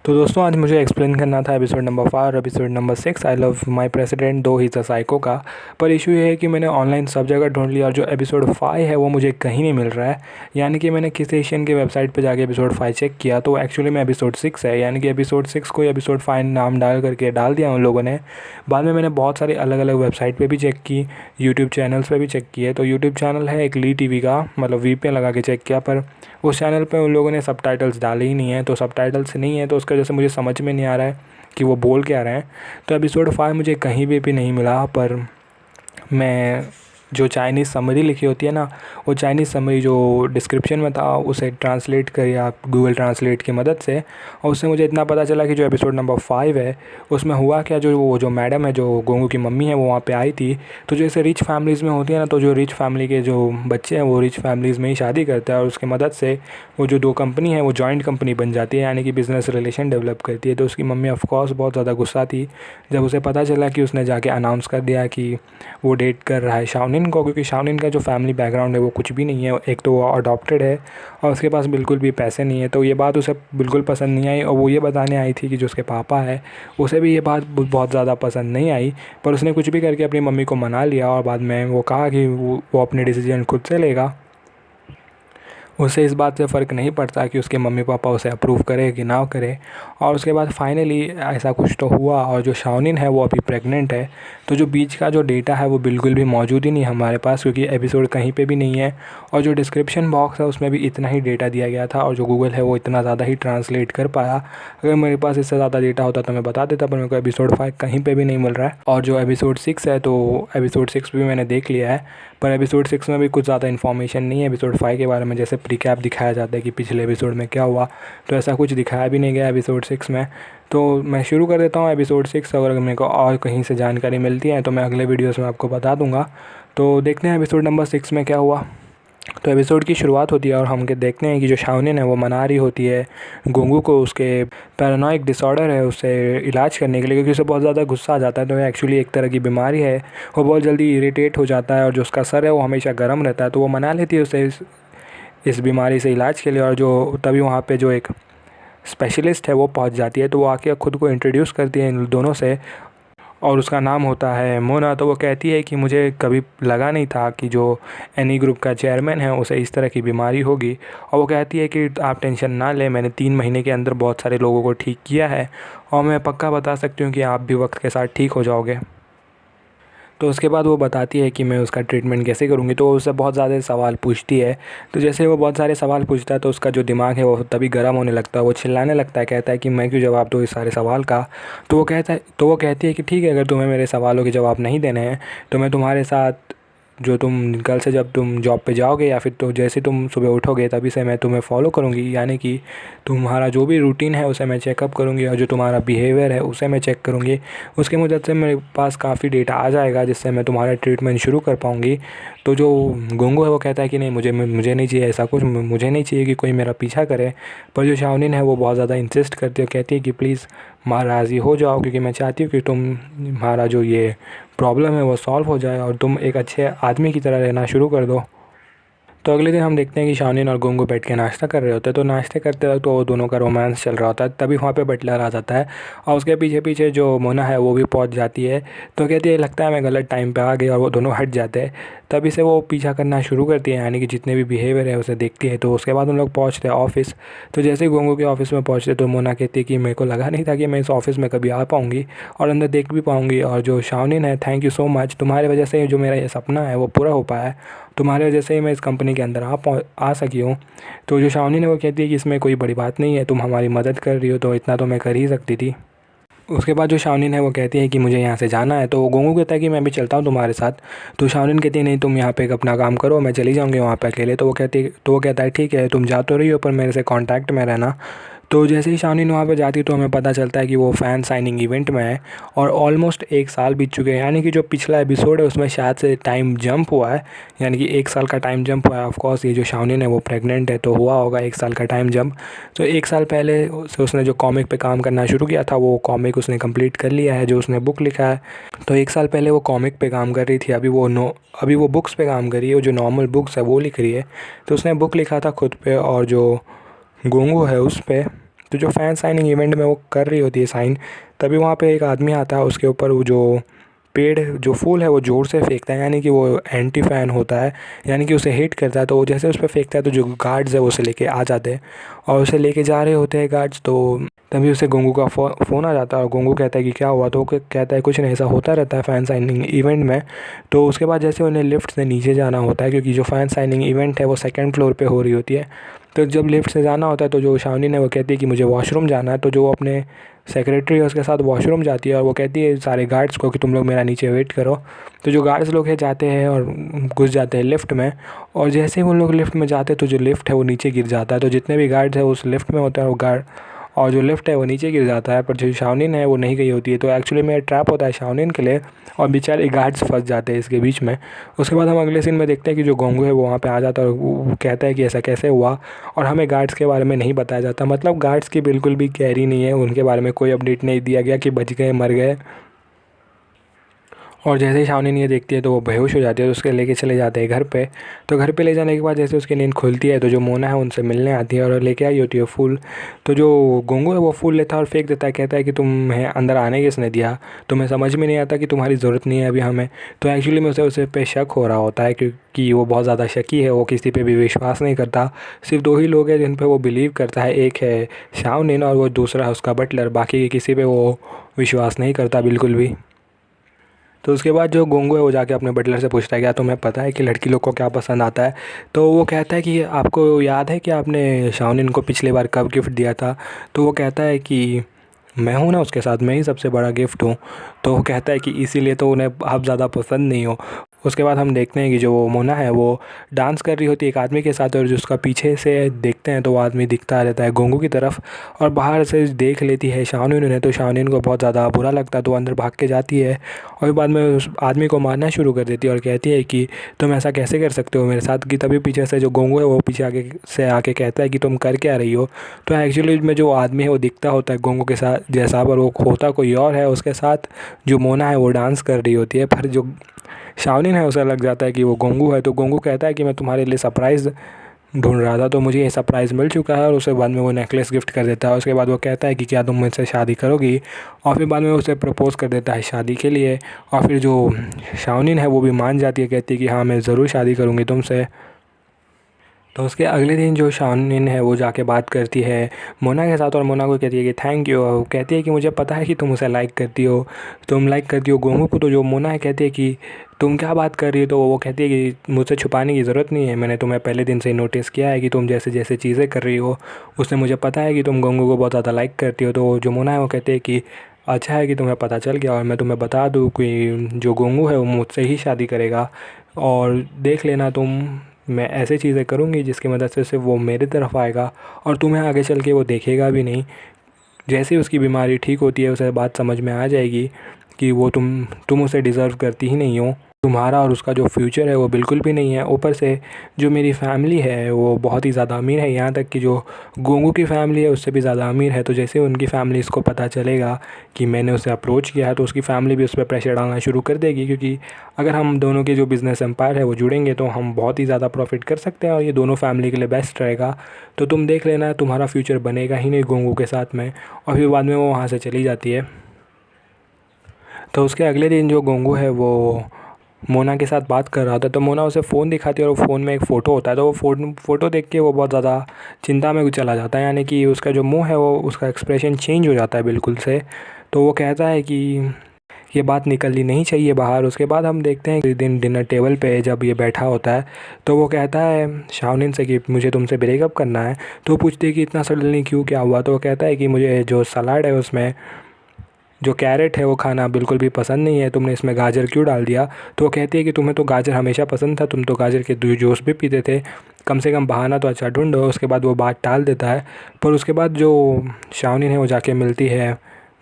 तो दोस्तों आज मुझे एक्सप्लेन करना था एपिसोड नंबर 5 और episode number 6 I love my president दो ही अ साइको का। पर इशू ये है कि मैंने ऑनलाइन सब जगह ढूंढ लिया और जो एपिसोड 5 है वो मुझे कहीं नहीं मिल रहा है। यानी कि मैंने किसी एशियन के वेबसाइट पर जाके एपिसोड 5 चेक किया तो एक्चुअली में एपिसोड 6 है, यानी कि एपिसोड 6 को एपिसोड 5 नाम डाल करके डाल दिया उन लोगों ने। बाद में मैंने बहुत सारे अलग अलग वेबसाइट पर भी चेक की, यूट्यूब चैनल्स पर भी चेक किए। तो यूट्यूब चैनल है एक ली टीवी का, मतलब VPN लगा के चेक किया, पर उस चैनल पे उन लोगों ने सबटाइटल्स डाले ही नहीं है। तो सबटाइटल्स नहीं है तो उसकी वजह से मुझे समझ में नहीं आ रहा है कि वो बोल क्या रहे हैं। तो एपिसोड 5 मुझे कहीं भी नहीं मिला। पर मैं जो चाइनीज़ समरी लिखी होती है ना, वो चाइनीज़ समरी जो डिस्क्रिप्शन में था उसे ट्रांसलेट करिए आप गूगल ट्रांसलेट की मदद से, और उससे मुझे इतना पता चला कि जो एपिसोड नंबर 5 है उसमें हुआ क्या, जो मैडम है, जो गोंगू की मम्मी है, वो वहाँ पे आई थी। तो जैसे रिच फैमिलीज़ में होती है ना, तो जो रिच फैमिली के जो बच्चे हैं वो रिच फैमिलीज़ में ही शादी करते हैं और उसकी मदद से वो जो दो कंपनी है वो जॉइंट कंपनी बन जाती है, यानी कि बिज़नेस रिलेशन डेवलप करती है। तो उसकी मम्मी ऑफकोर्स बहुत ज़्यादा गुस्सा थी जब उसे पता चला कि उसने जाके अनाउंस कर दिया कि वो डेट कर रहा है शाओनिन को, क्योंकि शाओनिन का जो फैमिली बैकग्राउंड है वो कुछ भी नहीं है। एक तो वो अडॉप्टेड है और उसके पास बिल्कुल भी पैसे नहीं है। तो ये बात उसे बिल्कुल पसंद नहीं आई और वो ये बताने आई थी कि जो उसके पापा है उसे भी ये बात बहुत ज़्यादा पसंद नहीं आई। पर उसने कुछ भी करके अपनी मम्मी को मना लिया और बाद में वो कहा कि वो अपने डिसीजन खुद से लेगा। उसे इस बात से फ़र्क नहीं पड़ता कि उसके मम्मी पापा उसे अप्रूव करे कि ना करे। और उसके बाद फाइनली ऐसा कुछ तो हुआ और जो शाओनिन है वो अभी प्रेग्नेंट है। तो जो बीच का जो डेटा है वो बिल्कुल भी मौजूद ही नहीं हमारे पास, क्योंकि एपिसोड कहीं पे भी नहीं है और जो डिस्क्रिप्शन बॉक्स है उसमें भी इतना ही डेटा दिया गया था और जो गूगल है वो इतना ज़्यादा ही ट्रांसलेट कर पाया। अगर मेरे पास इससे ज़्यादा डेटा होता तो मैं बता देता, पर मेरे को एपिसोड 5 कहीं पर भी नहीं मिल रहा है। और जो एपिसोड 6 है तो एपिसोड 6 भी मैंने देख लिया है, पर एपिसोड 6 में भी कुछ ज़्यादा इन्फॉर्मेशन नहीं है एपिसोड 5 के बारे में। जैसे रिकैप दिखाया जाता है कि पिछले एपिसोड में क्या हुआ, तो ऐसा कुछ दिखाया भी नहीं गया एपिसोड 6 में। तो मैं शुरू कर देता हूँ एपिसोड 6। अगर मेरे को और कहीं से जानकारी मिलती है तो मैं अगले वीडियोस में आपको बता दूंगा। तो देखते हैं एपिसोड नंबर 6 में क्या हुआ। तो एपिसोड की शुरुआत होती है और हम देखते हैं कि जो शाओनिन है वो मना रही होती है गोंगू को उसके पैरानोइक डिसऑर्डर है उससे इलाज करने के लिए, क्योंकि उसे बहुत ज़्यादा गुस्सा आ जाता है। तो एक्चुअली एक तरह की बीमारी है, वो बहुत जल्दी इरिटेट हो जाता है और जो उसका सर है वो हमेशा गर्म रहता है। तो वो मना लेती है उसे इस बीमारी से इलाज के लिए, और जो तभी वहाँ पे जो एक स्पेशलिस्ट है वो पहुँच जाती है। तो वो आके खुद को इंट्रोड्यूस करती है इन दोनों से और उसका नाम होता है मोना। तो वो कहती है कि मुझे कभी लगा नहीं था कि जो एनी ग्रुप का चेयरमैन है उसे इस तरह की बीमारी होगी। और वो कहती है कि आप टेंशन ना लें, मैंने 3 महीने के अंदर बहुत सारे लोगों को ठीक किया है और मैं पक्का बता सकती हूँ कि आप भी वक्त के साथ ठीक हो जाओगे। तो उसके बाद वो बताती है कि मैं उसका ट्रीटमेंट कैसे करूँगी। तो उससे बहुत ज़्यादा सवाल पूछती है। तो जैसे वो बहुत सारे सवाल पूछता है तो उसका जो दिमाग है वो तभी गर्म होने लगता है, वो चिल्लाने लगता है, कहता है कि मैं क्यों जवाब दूँ इस सारे सवाल का। तो वो कहती है कि ठीक है, अगर तुम्हें मेरे सवालों के जवाब नहीं देने हैं तो मैं तुम्हारे साथ जो तुम कल से जब तुम जॉब पे जाओगे या फिर तो जैसे तुम सुबह उठोगे तभी से मैं तुम्हें फॉलो करूँगी, यानी कि तुम्हारा जो भी रूटीन है उसे मैं चेकअप करूँगी और जो तुम्हारा बिहेवियर है उसे मैं चेक करूँगी। उसकी मदद से मेरे पास काफ़ी डेटा आ जाएगा जिससे मैं तुम्हारा ट्रीटमेंट शुरू कर पाऊँगी। तो जो गोंगो है वो कहता है कि नहीं, मुझे नहीं चाहिए ऐसा कुछ, मुझे नहीं चाहिए कि कोई मेरा पीछा करे। पर जो शाओनिन है वो बहुत ज़्यादा इंसिस्ट करती है, कहती है कि प्लीज़ माँ राज़ी हो जाओ, क्योंकि मैं चाहती हूँ कि तुम्हारा जो ये प्रॉब्लम है वो सॉल्व हो जाए और तुम एक अच्छे आदमी की तरह रहना शुरू कर दो। तो अगले दिन हम देखते हैं कि शाओनिन और गोंगो बैठ के नाश्ता कर रहे होते हैं। तो नाश्ते करते वक्त तो दोनों का रोमांस चल रहा होता है, तभी वहाँ पे बटलर आ जाता है और उसके पीछे पीछे जो मोना है वो भी पहुँच जाती है। तो कहती है लगता है मैं गलत टाइम पे आ गई, और वो दोनों हट जाते हैं। तभी से वो पीछा करना शुरू करती है, यानी कि जितने भी बिहेवियर है उसे देखती है। तो उसके बाद उन लोग पहुँचते हैं ऑफिस। तो जैसे ही गोंगो के ऑफिस में पहुँचते तो मोना कहती है कि मेरे को लगा नहीं था कि मैं इस ऑफिस में कभी आ पाऊँगी और अंदर देख भी पाऊँगी। और जो शाओनिन है, थैंक यू सो मच, तुम्हारी वजह से जो मेरा ये सपना है वो पूरा हो पाया है, तुम्हारे वजह से ही मैं इस कंपनी के अंदर आ सकी हूँ। तो जो शाओनिन है वो कहती है कि इसमें कोई बड़ी बात नहीं है, तुम हमारी मदद कर रही हो तो इतना तो मैं कर ही सकती थी। उसके बाद जो शाओनिन है वो कहती है कि मुझे यहाँ से जाना है। तो गोंगू कहता है कि मैं भी चलता हूँ तुम्हारे साथ। तो शाओनिन कहती है नहीं, तुम यहाँ पे अपना काम करो, मैं चली जाऊँगी वहाँ पे अकेले। तो वो कहता है ठीक है, तुम जा तो रही हो पर मेरे से कांटेक्ट में रहना। तो जैसे ही शाओनिन वहाँ पे जाती है तो हमें पता चलता है कि वो फ़ैन साइनिंग इवेंट में है और ऑलमोस्ट 1 साल बीत चुके हैं, यानी कि जो पिछला एपिसोड है उसमें शायद से टाइम जंप हुआ है, यानी कि 1 साल का टाइम जंप हुआ है। ऑफ कोर्स ये जो शाओनिन है वो प्रेग्नेंट है तो हुआ होगा 1 साल का टाइम जंप। तो 1 साल पहले से उसने जो कॉमिक पे काम करना शुरू किया था वो कॉमिक उसने कंप्लीट कर लिया है, जो उसने बुक लिखा है। तो 1 साल पहले वो कॉमिक पे काम कर रही थी, अभी वो बुक्स पे काम कर रही है, जो नॉर्मल बुक्स है वो लिख रही है। तो उसने बुक लिखा था खुद पे और जो गोंगू है उस पे। तो जो फ़ैन साइनिंग इवेंट में वो कर रही होती है साइन, तभी वहाँ पे एक आदमी आता है, उसके ऊपर वो जो पेड़ जो फूल है वो ज़ोर से फेंकता है, यानी कि वो एंटी फ़ैन होता है, यानी कि उसे हिट करता है। तो वो जैसे उस पर फेंकता है तो जो गार्ड्स है वो उसे लेके आ जाते हैं और उसे लेके जा रहे होते हैं गार्ड्स। तो तभी उसे गोंगू का फ़ोन आ जाता है और गोंगू कहता है कि क्या हुआ, तो वो कहता है कुछ नहीं, ऐसा होता रहता है फ़ैन साइनिंग इवेंट में। तो उसके बाद जैसे उन्हें लिफ्ट से नीचे जाना होता है, क्योंकि जो फ़ैन साइनिंग इवेंट है वो सेकंड फ्लोर पे हो रही होती है। तो जब लिफ्ट से जाना होता है तो जो शाओनिन है वो कहती है कि मुझे वॉशरूम जाना है। तो जो अपने सेक्रेटरी है उसके साथ वॉशरूम जाती है और वो कहती है सारे गार्ड्स को कि तुम लोग मेरा नीचे वेट करो। तो जो गार्ड्स लोग हैं जाते हैं और घुस जाते हैं लिफ्ट में, और जैसे ही वो लोग लिफ्ट में जाते हैं तो जो लिफ्ट है वो नीचे गिर जाता है। तो जितने भी गार्ड्स हैं उस लिफ्ट में होते हैं, वो गार्ड और जो लिफ्ट है वो नीचे गिर जाता है, पर जो शाओनिन है वो नहीं गई होती है। तो एक्चुअली में ट्रैप होता है शाओनिन के लिए और बेचारे गार्ड्स फंस जाते हैं इसके बीच में। उसके बाद हम अगले सीन में देखते हैं कि जो गोंगू है वो वहाँ पे आ जाता है और वो कहता है कि ऐसा कैसे हुआ, और हमें गार्ड्स के बारे में नहीं बताया जाता। मतलब गार्ड्स की बिल्कुल भी कैरी नहीं है, उनके बारे में कोई अपडेट नहीं दिया गया कि बच गए मर गए। और जैसे ही शाओनिन ये देखती है तो वो बेहोश हो जाती है, तो उसके लेके चले जाते हैं घर पे। तो घर पे ले जाने के बाद जैसे उसकी नींद खुलती है तो जो मोना है उनसे मिलने आती है और लेके आई होती है फूल। तो जो गोंगू है वो फूल लेता है और फेंक देता है, कहता है कि तुम्हें अंदर आने किसने दिया, तुम्हें समझ में नहीं आता कि तुम्हारी ज़रूरत नहीं है अभी हमें। तो एक्चुअली में उसे पे शक हो रहा होता है, क्योंकि वो बहुत ज़्यादा शकी है, वो किसी पे भी विश्वास नहीं करता। सिर्फ दो ही लोग हैं जिन पे वो बिलीव करता है, एक है शाओनिन और वो दूसरा है उसका बटलर। बाकी किसी पे वो विश्वास नहीं करता बिल्कुल भी। तो उसके बाद जो गोंगू है वो जाके अपने बटलर से पूछता है क्या तुम्हें पता है कि लड़की लोग को क्या पसंद आता है। तो वो कहता है कि आपको याद है कि आपने शाओनिन को पिछली बार कब गिफ्ट दिया था। तो वो कहता है कि मैं हूँ ना उसके साथ, मैं ही सबसे बड़ा गिफ्ट हूँ। तो वो कहता है कि इसीलिए तो उन्हें आप ज़्यादा पसंद नहीं हो। उसके बाद हम देखते हैं कि जो मोना है वो डांस कर रही होती है एक आदमी के साथ, और जो उसका पीछे से देखते हैं तो वो आदमी दिखता रहता है गोंगू की तरफ, और बाहर से देख लेती है शाओनिन उन्हें। तो शाओनिन को बहुत ज़्यादा बुरा लगता है, तो अंदर भाग के जाती है और बाद में उस आदमी को मारना शुरू कर देती है और कहती है कि तुम ऐसा कैसे कर सकते हो मेरे साथ। कि तभी पीछे से जो गोंगू है वो पीछे आगे से आके कहता है कि तुम कर क्या रही हो। तो एक्चुअली में जो आदमी है वो दिखता होता है गोंगू के साथ जैसा, पर वो होता कोई और है। उसके साथ जो मोना है वो डांस कर रही होती है, पर जो शाओनिन है उसे लग जाता है कि वो गोंगू है। तो गोंगू कहता है कि मैं तुम्हारे लिए सरप्राइज़ ढूंढ रहा था, तो मुझे ये सरप्राइज़ मिल चुका है, और उसके बाद में वो नेकलेस गिफ्ट कर देता है। उसके बाद वो कहता है कि क्या तुम मुझसे शादी करोगी, और फिर बाद में उसे प्रपोज़ कर देता है शादी के लिए। और फिर जो शाओनिन है वो भी मान जाती है, कहती है कि हाँ मैं ज़रूर शादी करूँगी तुमसे। तो उसके अगले दिन जो शाओनिन है वो जाके बात करती है मोना के साथ और मोना को कहती है कि थैंक यू। वो कहती है कि मुझे पता है कि तुम उसे लाइक करती हो, तुम लाइक करती हो गोंगू को। तो जो मोना है कहती है कि तुम क्या बात कर रही हो। तो वो कहती है कि मुझसे छुपाने की ज़रूरत नहीं है, मैंने तुम्हें पहले दिन से ही नोटिस किया है कि तुम जैसे जैसे चीज़ें कर रही हो उससे मुझे पता है कि तुम गोंगू को बहुत ज़्यादा लाइक करती हो। तो जो मोना है वो कहती है कि अच्छा है कि तुम्हें पता चल गया, और मैं तुम्हें बता दूँ कि जो गोंगू है वो मुझसे ही शादी करेगा, और देख लेना तुम, मैं ऐसे चीज़ें करूँगी जिसकी मदद से सिर्फ वो मेरी तरफ आएगा और तुम्हें आगे चल के वो देखेगा भी नहीं। जैसे ही उसकी बीमारी ठीक होती है उसे बात समझ में आ जाएगी कि वो तुम उसे डिज़र्व करती ही नहीं हो, तुम्हारा और उसका जो फ्यूचर है वो बिल्कुल भी नहीं है। ऊपर से जो मेरी फैमिली है वो बहुत ही ज़्यादा अमीर है, यहाँ तक कि जो गोंगू की फ़ैमिली है उससे भी ज़्यादा अमीर है। तो जैसे उनकी फ़ैमिली इसको पता चलेगा कि मैंने उसे अप्रोच किया है, तो उसकी फ़ैमिली भी उस पर प्रेशर डालना शुरू कर देगी, क्योंकि अगर हम दोनों के जो बिज़नेस एम्पायर है वो जुड़ेंगे तो हम बहुत ही ज़्यादा प्रॉफिट कर सकते हैं और ये दोनों फैमिली के लिए बेस्ट रहेगा। तो तुम देख लेना तुम्हारा फ्यूचर बनेगा ही नहीं गोंगू के साथ में। और फिर बाद में वो वहाँ से चली जाती है। तो उसके अगले दिन जो गोंगू है वो मोना के साथ बात कर रहा था, तो मोना उसे फ़ोन दिखाती है और फ़ोन में एक फ़ोटो होता है। तो वो फ़ोटो देख के वो बहुत ज़्यादा चिंता में चला जाता है, यानी कि उसका जो मुंह है वो उसका एक्सप्रेशन चेंज हो जाता है बिल्कुल से। तो वो कहता है कि ये बात निकलनी नहीं चाहिए बाहर। उसके बाद हम देखते हैं कि दिन डिनर टेबल पे जब ये बैठा होता है तो वो कहता है शाओनिन से कि मुझे तुमसे ब्रेकअप करना है। तो वो पूछती है कि इतना सडनली क्यों, क्या हुआ। तो वो कहता है कि मुझे जो सलाद है उसमें जो कैरेट है वो खाना बिल्कुल भी पसंद नहीं है, तुमने इसमें गाजर क्यों डाल दिया। तो वो कहती है कि तुम्हें तो गाजर हमेशा पसंद था, तुम तो गाजर के जूस भी पीते थे, कम से कम बहाना तो अच्छा ढूंढो। उसके बाद वो बात टाल देता है। पर उसके बाद जो शाओनिन है वो जाके मिलती है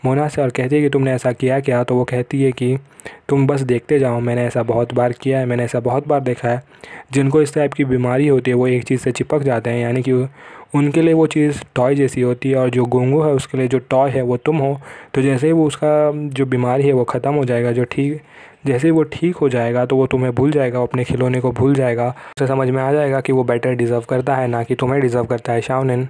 मोना से और कहती है कि तुमने ऐसा किया क्या। तो वो कहती है कि तुम बस देखते जाओ, मैंने ऐसा बहुत बार किया है, मैंने ऐसा बहुत बार देखा है। जिनको इस टाइप की बीमारी होती है वो एक चीज़ से चिपक जाते हैं, यानी कि उनके लिए वो चीज़ टॉय जैसी होती है, और जो गोंगू है उसके लिए जो टॉय है वो तुम हो। तो जैसे ही वो उसका जो बीमारी है वो ख़त्म हो जाएगा, जैसे ही वो ठीक हो जाएगा तो वो तुम्हें भूल जाएगा, वो अपने खिलौने को भूल जाएगा। उसे समझ में आ जाएगा कि वो बेटर डिज़र्व करता है, ना कि तुम्हें डिज़र्व करता है शाओनिन।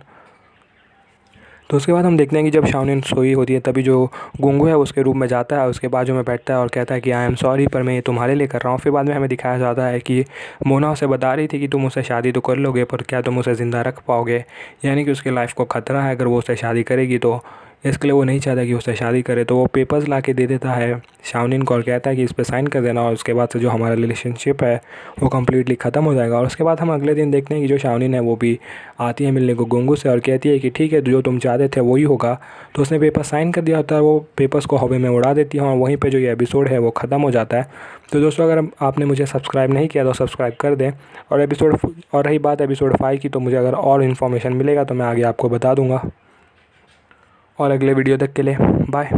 तो उसके बाद हम देखते हैं कि जब शाओनिन सोई होती है तभी जो गुंगू है उसके रूम में जाता है, उसके बाजू में बैठता है और कहता है कि आई एम सॉरी पर मैं ये तुम्हारे लिए कर रहा हूँ। फिर बाद में हमें दिखाया जाता है कि मोना उसे बता रही थी कि तुम उससे शादी तो कर लोगे पर क्या तुम उसे ज़िंदा रख पाओगे, यानी कि उसकी लाइफ को ख़तरा है अगर वो उससे शादी करेगी तो, इसके लिए वो नहीं चाहता कि उससे शादी करे। तो वो पेपर्स ला के दे देता है शाओनिन को और कहता है कि इस पर साइन कर देना और उसके बाद से जो हमारा रिलेशनशिप है वो कम्प्लीटली ख़त्म हो जाएगा। और उसके बाद हम अगले दिन देखते हैं कि जो शाओनिन है वो भी आती है मिलने को गुंगू से और कहती है कि ठीक है जो तुम चाहते थे वही होगा। तो उसने पेपर साइन कर दिया होता है, वो पेपर्स को हवा में उड़ा देती है और वहीं पे जो ये एपिसोड है वो ख़त्म हो जाता है। तो दोस्तों अगर आपने मुझे सब्सक्राइब नहीं किया तो सब्सक्राइब कर दें। और रही बात एपिसोड 5 की, तो मुझे अगर और इन्फॉर्मेशन मिलेगा तो मैं आगे आपको बता दूँगा। और अगले वीडियो तक के लिए बाय।